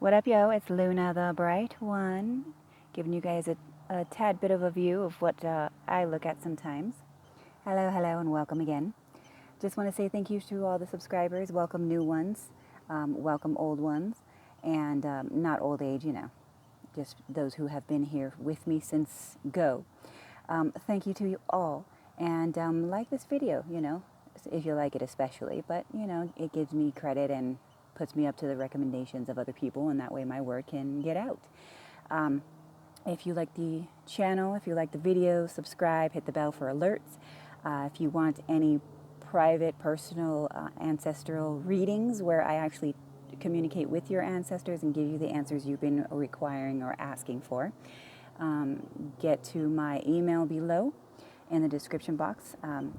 What up, yo? It's Luna the Bright One, giving you guys a tad bit of a view of what I look at sometimes. Hello, hello, and welcome again. Just want to say thank you to all the subscribers. Welcome new ones, welcome old ones, and not old age, just those who have been here with me since go. Thank you to you all, and like this video, if you like it especially, but it gives me credit and puts me up to the recommendations of other people, and that way my work can get out. If you like the channel, if you like the video, subscribe, hit the bell for alerts. If you want any private, personal, ancestral readings where I actually communicate with your ancestors and give you the answers you've been requiring or asking for, get to my email below in the description box.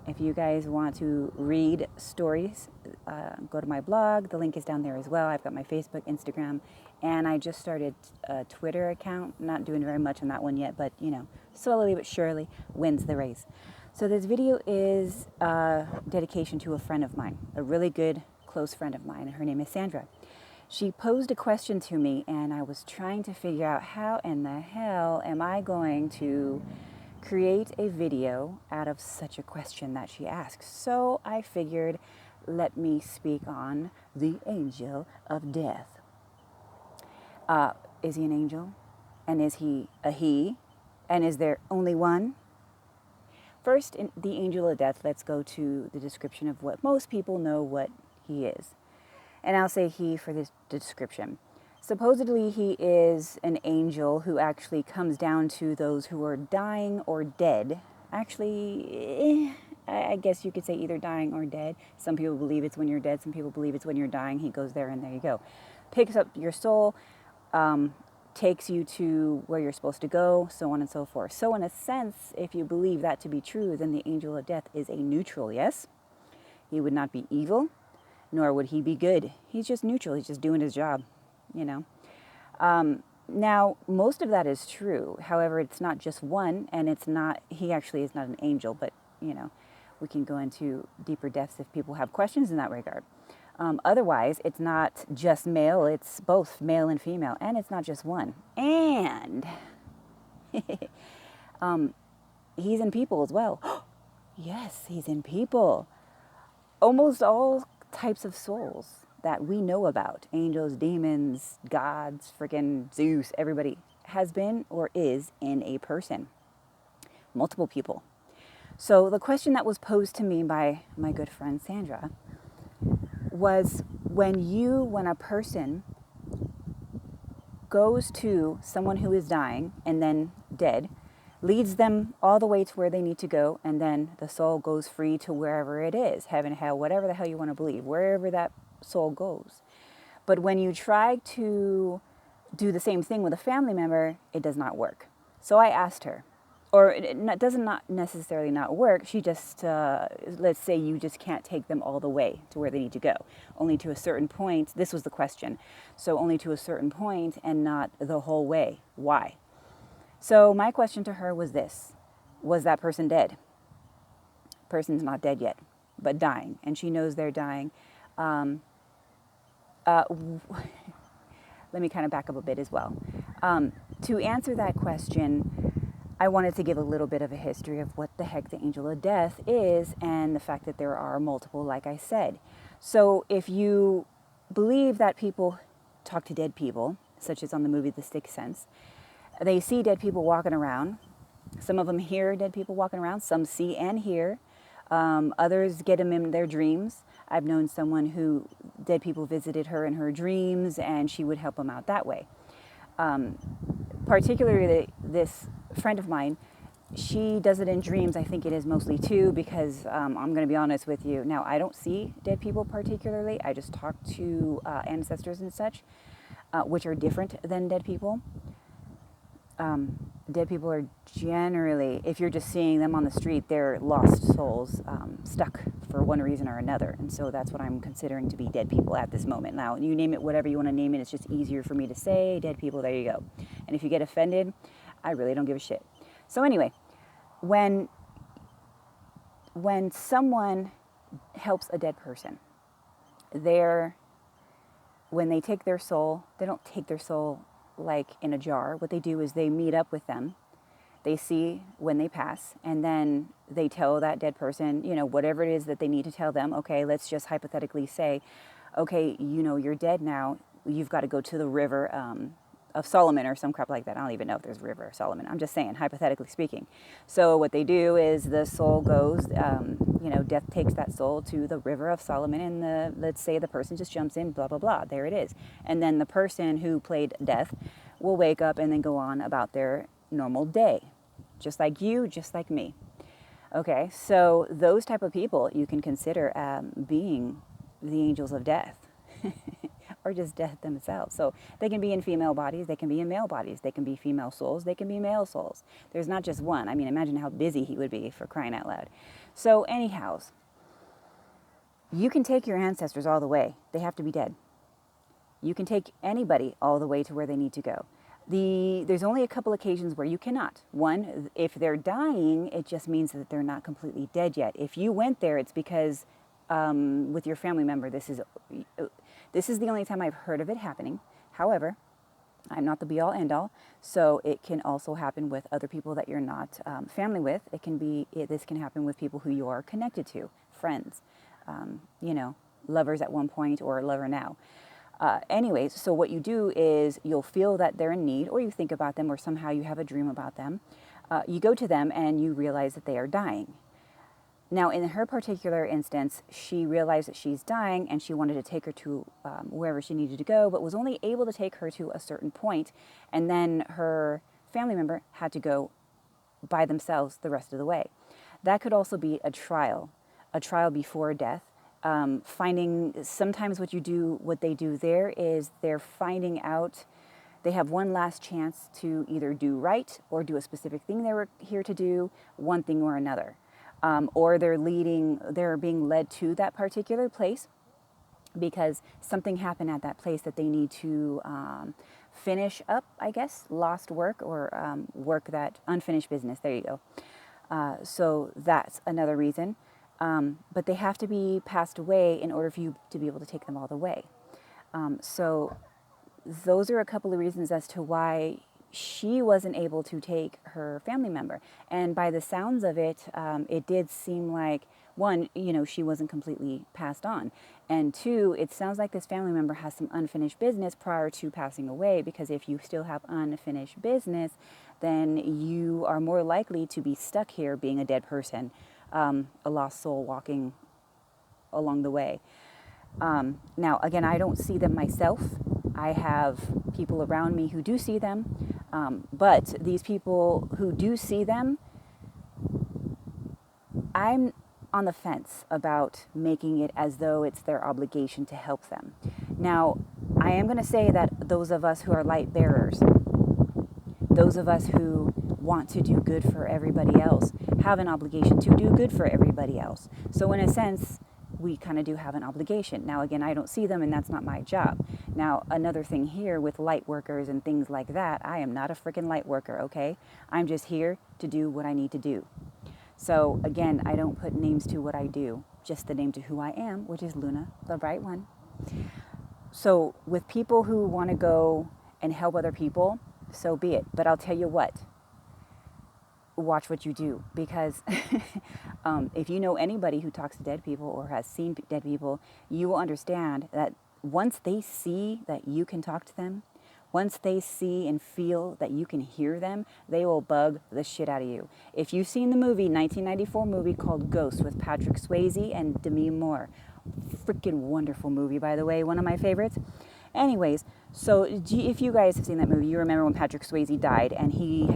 If you guys want to read stories, go to my blog. The link is down there as well. I've got my Facebook, Instagram, and I just started a Twitter account. Not doing very much on that one yet, but slowly but surely wins the race. So this video is a dedication to a friend of mine, a really good, close friend of mine. Her name is Sandra. She posed a question to me, and I was trying to figure out how in the hell am I going to create a video out of such a question that she asked. So I figured, let me speak on the angel of death. Is he an angel? And is he a he? And is there only one? First, in the angel of death, let's go to the description of what most people know what he is. And I'll say he for this description. Supposedly, he is an angel who actually comes down to those who are dying or dead. Actually, I guess you could say either dying or dead. Some people believe it's when you're dead. Some people believe it's when you're dying. He goes there and there you go. Picks up your soul, takes you to where you're supposed to go, so on and so forth. So in a sense, if you believe that to be true, then the angel of death is a neutral, yes? He would not be evil, nor would he be good. He's just neutral. He's just doing his job. Now, most of that is true. However, it's not just one, and he actually is not an angel, but, we can go into deeper depths if people have questions in that regard. Otherwise, it's not just male, it's both male and female, and it's not just one. And he's in people as well. Yes, he's in people. Almost all types of souls that we know about, angels, demons, gods, freaking Zeus, everybody, has been or is in a person. Multiple people. So the question that was posed to me by my good friend Sandra was, when a person goes to someone who is dying and then dead, leads them all the way to where they need to go, and then the soul goes free to wherever it is, heaven, hell, whatever the hell you want to believe, wherever that soul goes. But when you try to do the same thing with a family member, it does not work. So I asked her, or it doesn't not necessarily not work. She just, let's say you just can't take them all the way to where they need to go. Only to a certain point. This was the question. So only to a certain point and not the whole way. Why? So my question to her was this: was that person dead? Person's not dead yet, but dying, and she knows they're dying. Let me kind of back up a bit as well. To answer that question, I wanted to give a little bit of a history of what the heck the angel of death is, and the fact that there are multiple, like I said. So if you believe that people talk to dead people, such as on the movie The Sixth Sense, they see dead people walking around. Some of them hear dead people walking around. Some see and hear. Others get them in their dreams. I've known someone who dead people visited her in her dreams, and she would help them out that way. Particularly this friend of mine, she does it in dreams. I think it is mostly too, because I'm going to be honest with you. Now, I don't see dead people particularly. I just talk to ancestors and such, which are different than dead people. Dead people are generally, if you're just seeing them on the street, they're lost souls, stuck for one reason or another. And so that's what I'm considering to be dead people at this moment. Now, you name it whatever you want to name it. It's just easier for me to say dead people. There you go. And if you get offended, I really don't give a shit. So anyway, when someone helps a dead person, when they take their soul, they don't take their soul like in a jar. What they do is they meet up with them. They see when they pass, and then they tell that dead person, whatever it is that they need to tell them. Okay, let's just hypothetically say, okay, you're dead now. You've got to go to the river of Solomon or some crap like that. I don't even know if there's a river of Solomon. I'm just saying, hypothetically speaking. So what they do is the soul goes, death takes that soul to the river of Solomon, and let's say the person just jumps in, blah, blah, blah. There it is. And then the person who played death will wake up and then go on about their normal day. Just like you, just like me. Okay, so those type of people you can consider being the angels of death. Or just death themselves. So they can be in female bodies, they can be in male bodies, they can be female souls, they can be male souls. There's not just one. I mean, imagine how busy he would be, for crying out loud. So anyhows, you can take your ancestors all the way. They have to be dead. You can take anybody all the way to where they need to go. There's only a couple occasions where you cannot. One, if they're dying, it just means that they're not completely dead yet. If you went there, it's because with your family member, this is the only time I've heard of it happening. However, I'm not the be-all, end-all, so it can also happen with other people that you're not family with. This can happen with people who you are connected to, friends, lovers at one point or a lover now. Anyways, so what you do is you'll feel that they're in need, or you think about them, or somehow you have a dream about them. You go to them and you realize that they are dying. Now, in her particular instance, she realized that she's dying and she wanted to take her to wherever she needed to go, but was only able to take her to a certain point, and then her family member had to go by themselves the rest of the way. That could also be a trial before death. Sometimes what they do there is they're finding out, they have one last chance to either do right or do a specific thing they were here to do, one thing or another. Or they're being led to that particular place because something happened at that place that they need to finish up, I guess, lost work or work that unfinished business. There you go. So that's another reason. But they have to be passed away in order for you to be able to take them all the way. So those are a couple of reasons as to why she wasn't able to take her family member. And by the sounds of it, it did seem like, one, she wasn't completely passed on. And two, it sounds like this family member has some unfinished business prior to passing away, because if you still have unfinished business, then you are more likely to be stuck here being a dead person, a lost soul walking along the way. Now, again, I don't see them myself. I have people around me who do see them. But these people who do see them, I'm on the fence about making it as though it's their obligation to help them. Now, I am going to say that those of us who are light bearers, those of us who want to do good for everybody else, have an obligation to do good for everybody else. So in a sense, we kind of do have an obligation. Now, again, I don't see them, and that's not my job. Now, another thing here with light workers and things like that, I am not a freaking light worker, okay? I'm just here to do what I need to do. So, again, I don't put names to what I do, just the name to who I am, which is Luna, the Bright One. So, with people who want to go and help other people, so be it. But I'll tell you what, watch what you do, because if you know anybody who talks to dead people or has seen dead people, you will understand that once they see that you can talk to them, once they see and feel that you can hear them, they will bug the shit out of you. If you've seen the 1994 movie called Ghost with Patrick Swayze and Demi Moore, freaking wonderful movie, by the way, one of my favorites. Anyways, so if you guys have seen that movie, you remember when Patrick Swayze died, and he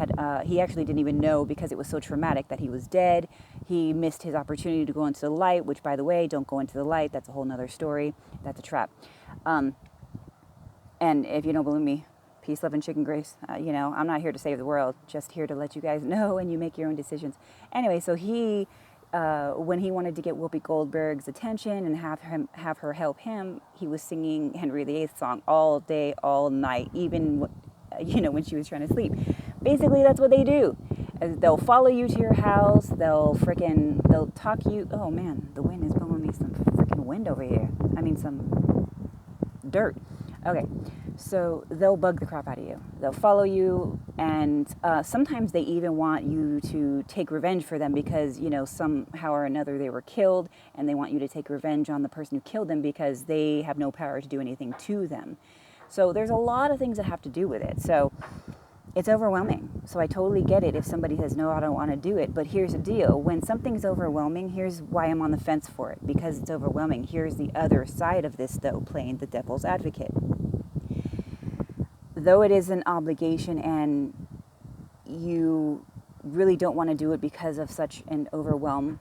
actually didn't even know, because it was so traumatic, that he was dead. He missed his opportunity to go into the light, which, by the way, don't go into the light. That's a whole nother story. That's a trap. And if you don't believe me, peace, love, and chicken grace. I'm not here to save the world, just here to let you guys know, and you make your own decisions. Anyway, so he, when he wanted to get Whoopi Goldberg's attention and have her help him, he was singing Henry VIII song all day, all night, even when she was trying to sleep. Basically, that's what they do. They'll follow you to your house. They'll talk you. Oh man, the wind is blowing me some freaking wind over here. I mean, some dirt. Okay, so they'll bug the crap out of you. They'll follow you, and sometimes they even want you to take revenge for them because, you know, somehow or another they were killed, and they want you to take revenge on the person who killed them because they have no power to do anything to them. So there's a lot of things that have to do with it. So it's overwhelming. So I totally get it if somebody says, no, I don't want to do it. But here's the deal. When something's overwhelming, here's why I'm on the fence for it. Because it's overwhelming. Here's the other side of this, though, playing the devil's advocate. Though it is an obligation and you really don't want to do it because of such an overwhelming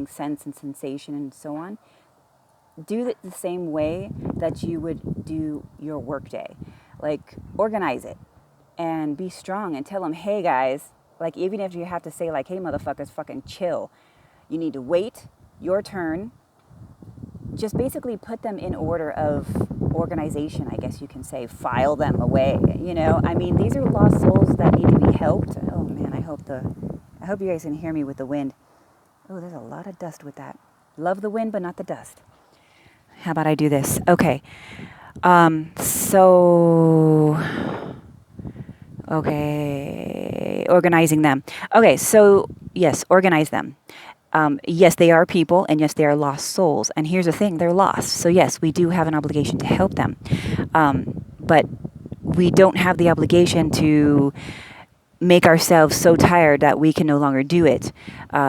sense and sensation and so on, do it the same way that you would do your workday. Like, organize it. And be strong and tell them, hey guys, like even if you have to say like, hey motherfuckers, fucking chill. You need to wait your turn. Just basically put them in order of organization, I guess you can say. File them away, you know. I mean, these are lost souls that need to be helped. Oh man, I hope you guys can hear me with the wind. Oh, there's a lot of dust with that. Love the wind, but not the dust. How about I do this? Okay. Okay, organizing them. Okay, so yes, organize them. Yes, they are people, and yes, they are lost souls. And here's the thing, they're lost. So yes, we do have an obligation to help them. But we don't have the obligation to make ourselves so tired that we can no longer do it.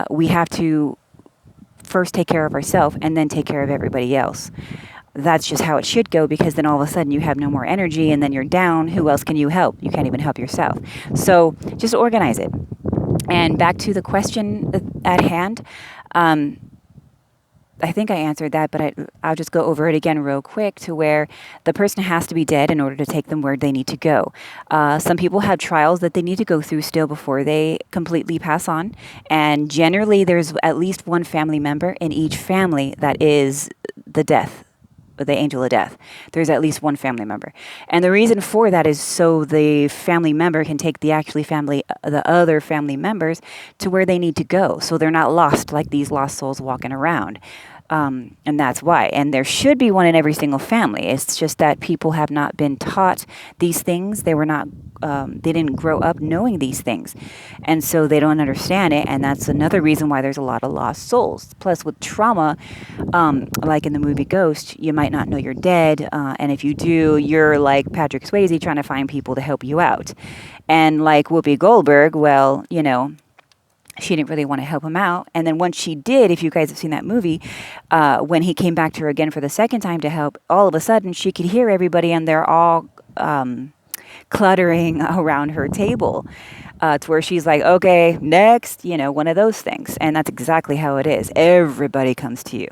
We have to first take care of ourselves and then take care of everybody else. That's just how it should go, because then all of a sudden you have no more energy and then you're down. Who else can you help? You can't even help yourself. So just organize it. And back to the question at hand. I think I answered that, but I'll just go over it again real quick, to where the person has to be dead in order to take them where they need to go. Some people have trials that they need to go through still before they completely pass on. And generally there's at least one family member in each family that is the angel of death. There's at least one family member. And the reason for that is so the family member can take the other family members to where they need to go. So they're not lost like these lost souls walking around. And that's why. And there should be one in every single family. It's just that people have not been taught these things. They didn't grow up knowing these things. And so they don't understand it. And that's another reason why there's a lot of lost souls. Plus with trauma, like in the movie Ghost, you might not know you're dead. And if you do, you're like Patrick Swayze trying to find people to help you out. And like Whoopi Goldberg, well, you know, she didn't really want to help him out. And then once she did, if you guys have seen that movie, when he came back to her again for the second time to help, all of a sudden she could hear everybody and they're all cluttering around her table. To where she's like, okay, next, you know, one of those things. And that's exactly how it is. Everybody comes to you.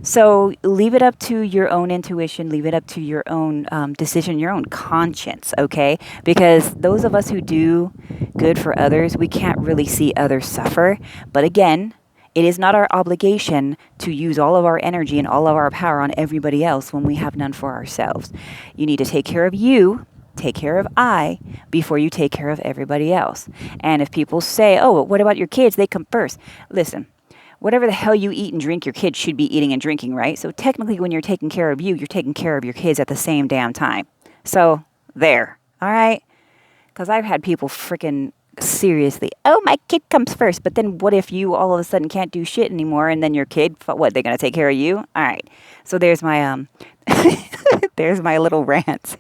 So leave it up to your own intuition. Leave it up to your own decision, your own conscience, okay? Because those of us who do good for others, we can't really see others suffer. But again, it is not our obligation to use all of our energy and all of our power on everybody else when we have none for ourselves. You need to take care of you. Take care of I before you take care of everybody else. And if people say, oh, what about your kids? They come first. Listen, whatever the hell you eat and drink, your kids should be eating and drinking, right? So technically when you're taking care of you, you're taking care of your kids at the same damn time. So there, all right? Because I've had people freaking seriously, oh, my kid comes first. But then what if you all of a sudden can't do shit anymore, and then your kid, what, they're going to take care of you? All right. So there's my, there's my little rant.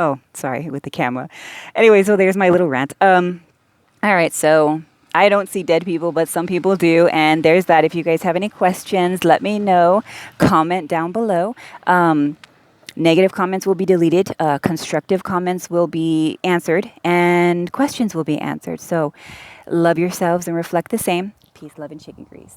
Oh, sorry, with the camera. Anyway, so there's my little rant. All right, so I don't see dead people, but some people do. And there's that. If you guys have any questions, let me know. Comment down below. Negative comments will be deleted. Constructive comments will be answered. And questions will be answered. So love yourselves and reflect the same. Peace, love, and chicken grease.